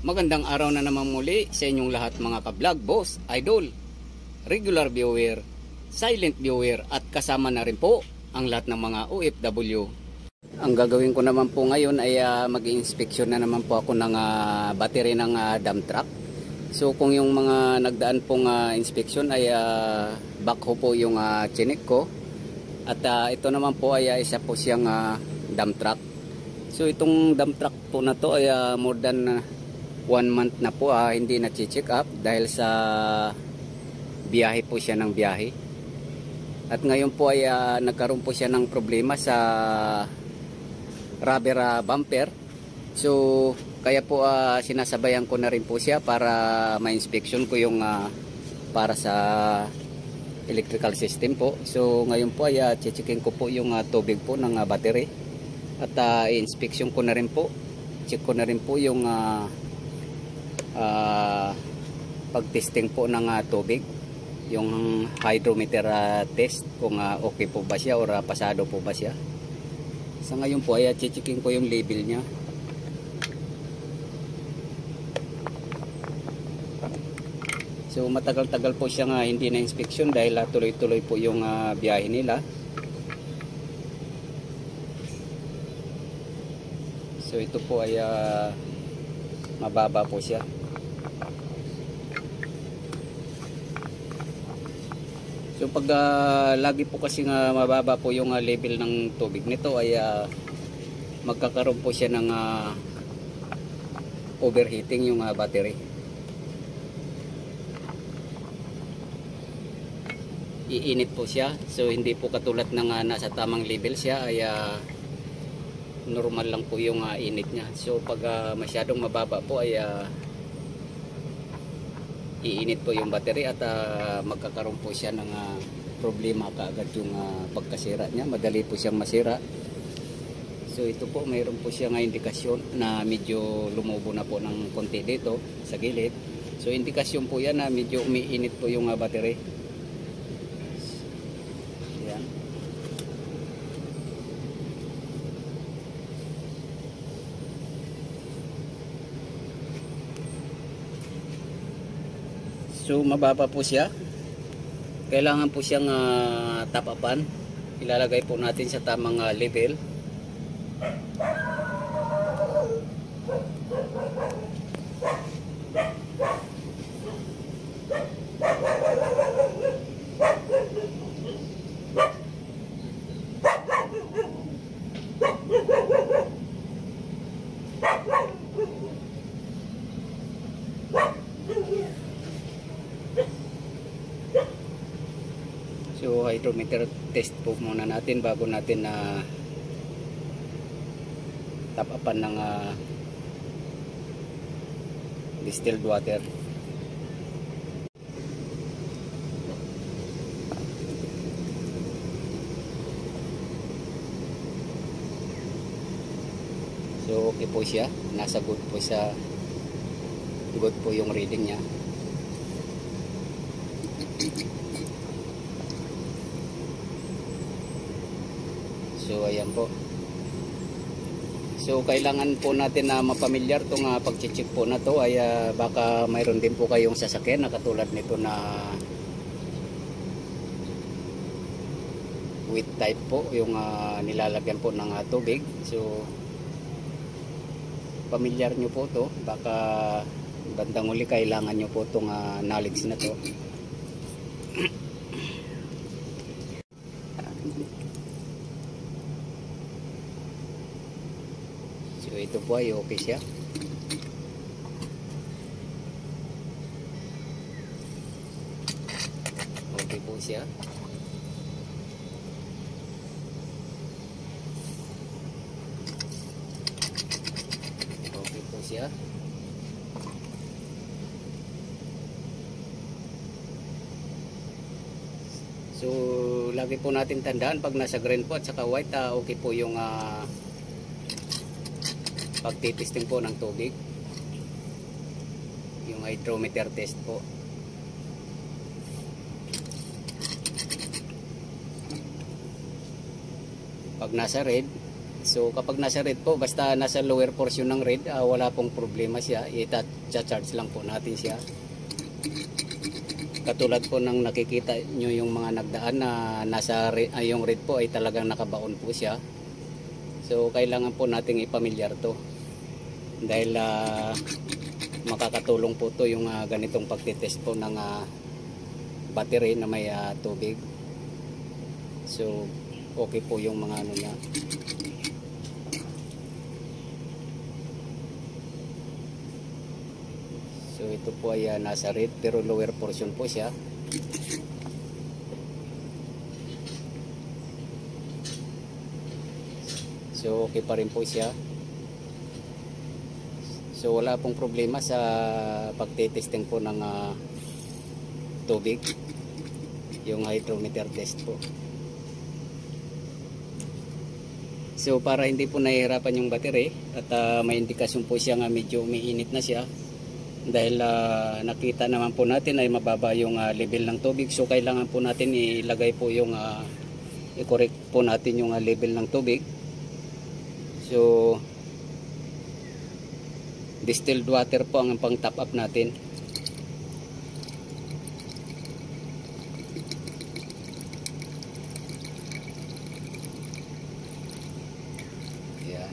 Magandang araw na naman muli sa inyong lahat mga ka-vlog, boss, idol, regular viewer, silent viewer at kasama na rin po ang lahat ng mga OFW. Ang gagawin ko naman po ngayon ay mag-inspeksyon na naman po ako ng battery ng dump truck. So kung yung mga nagdaan pong inspeksyon ay backhoe po yung chinik ko. At ito naman po ay isa po siyang dump truck. So itong dump truck po na to ay more than 1 month na po hindi na-check up dahil sa biyahe po siya ng biyahe. At ngayon po ay nagkaroon po siya ng problema sa rubber bumper. So kaya po sinasabayan ko na rin po siya para ma-inspection ko yung para sa electrical system po. So ngayon po ay checkin ko po yung tubig po ng battery. At i-inspection ko na rin po. Check ko na rin po yung pag-testing po ng tubig. Yung hydrometer test kung okay po ba siya or pasado po ba siya. Sa ngayon po ay checkin ko yung label niya. So matagal-tagal po siya hindi na inspection dahil tuloy-tuloy po yung biyahe nila. So ito po ay mababa po siya. So pag lagi po kasi mababa po yung level ng tubig nito ay magkakaroon po siya ng overheating yung battery. Iinit po siya. So hindi po katulad ng nasa tamang level siya ay normal lang po yung init niya. So pag masyadong mababa po ay iinit po yung battery at magkakaroon po siya ng problema kaagad yung pagkasira niya. Madali po siyang masira. So ito po mayroon po siya indikasyon na medyo lumubo na po ng konti dito sa gilid. So indikasyon po yan na medyo umiinit po yung battery. Yan. So mababa po siya. Kailangan po siyang tapapan. Ilalagay po natin sa tamang level. So hydrometer test po muna natin bago natin tapapan ng distilled water. So okay po siya, nasa good po siya, good po yung reading niya. So ayan po. So kailangan po natin na mapamilyar itong pag-check po na to ay baka mayroon din po kayong sasakyan na katulad nito na wet type po yung nilalagyan po ng tubig. So pamilyar nyo po to, baka bandang uli kailangan nyo po itong knowledge na to. So ito po ay okay siya. Okay po siya. Okay po siya. So lagi po natin tandaan pag nasa green po at saka white okay po yung pagtitesting po ng tubig, yung hydrometer test po. Pag nasa red So kapag nasa red po, basta nasa lower portion ng red, wala pong problema siya. I-charge lang po natin siya. Katulad po ng nakikita nyo yung mga nagdaan na nasa yung red po ay talagang nakabaon po siya. So kailangan po nating ipamilyar to. Dahil makakatulong po to yung ganitong pagtitest po ng battery na may tubig. So okay po yung mga ano niya. So ito po ay nasa red pero lower portion po siya. So okay pa rin po siya. So wala pong problema sa pagtitesting po ng tubig. Yung hydrometer test po. So para hindi po nahihirapan yung battery at may indikasyon po siya nga medyo umiinit na siya. Dahil nakita naman po natin ay mababa yung level ng tubig. So kailangan po natin ilagay po yung i-correct po natin yung level ng tubig. So distilled water po ang pang top up natin. Ayan.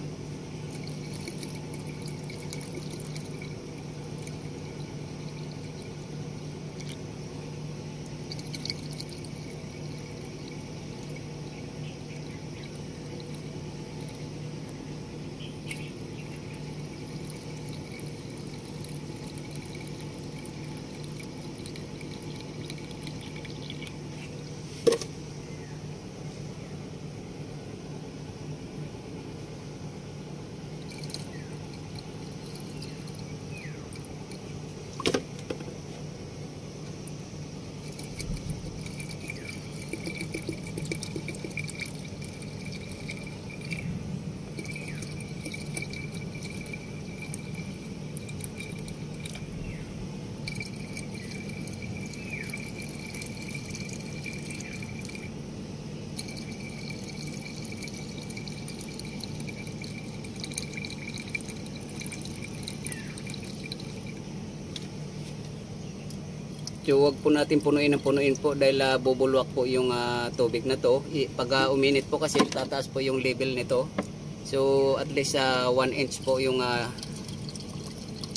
So wag po natin punuin ng punuin po dahil bubulwak po yung tubig na to. Pag uminit po kasi tataas po yung level nito. So at least 1 inch po yung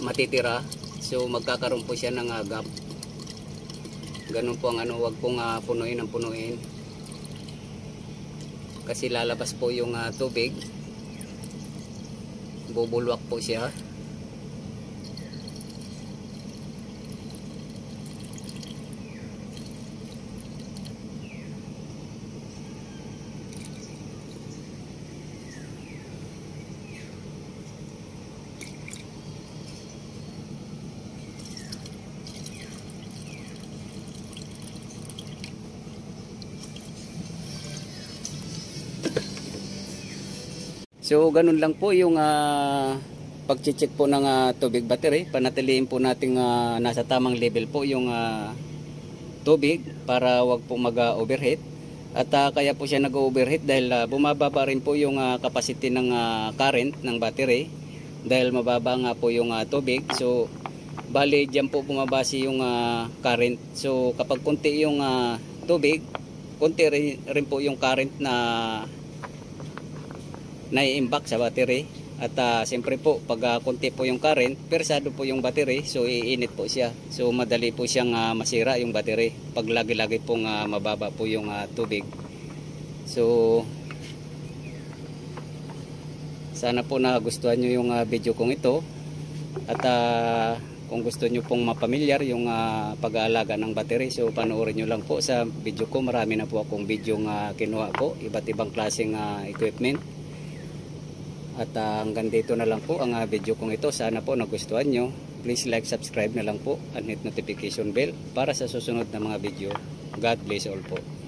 matitira. So magkakaroon po siya ng gap. Ganun po ang ano, wag pong punuin ng punuin. Kasi lalabas po yung tubig. Bubulwak po siya. So ganun lang po yung pag-check po ng tubig battery. Panatiliin po natin nasa tamang level po yung tubig para wag po mag-overheat. At kaya po siya nag-overheat dahil bumababa rin po yung capacity ng current ng battery dahil mababa nga po yung tubig. So bali diyan po bumabase yung current. So kapag konti yung tubig, konti rin po yung current na nai-imbak sa battery. At siyempre po pag konti po yung current, persado po yung battery, so iinit po siya. So madali po siyang masira yung battery pag lagi-lagi pong mababa po yung tubig. So sana po nagustuhan nyo yung video kong ito. At kung gusto nyo pong mapamilyar yung pag-aalaga ng battery, so panoorin nyo lang po sa video ko. Marami na po akong video kinuha ko, iba't ibang klaseng equipment. At hanggang dito na lang po ang video kong ito. Sana po nagustuhan nyo. Please like, subscribe na lang po and hit notification bell para sa susunod na mga video. God bless all po.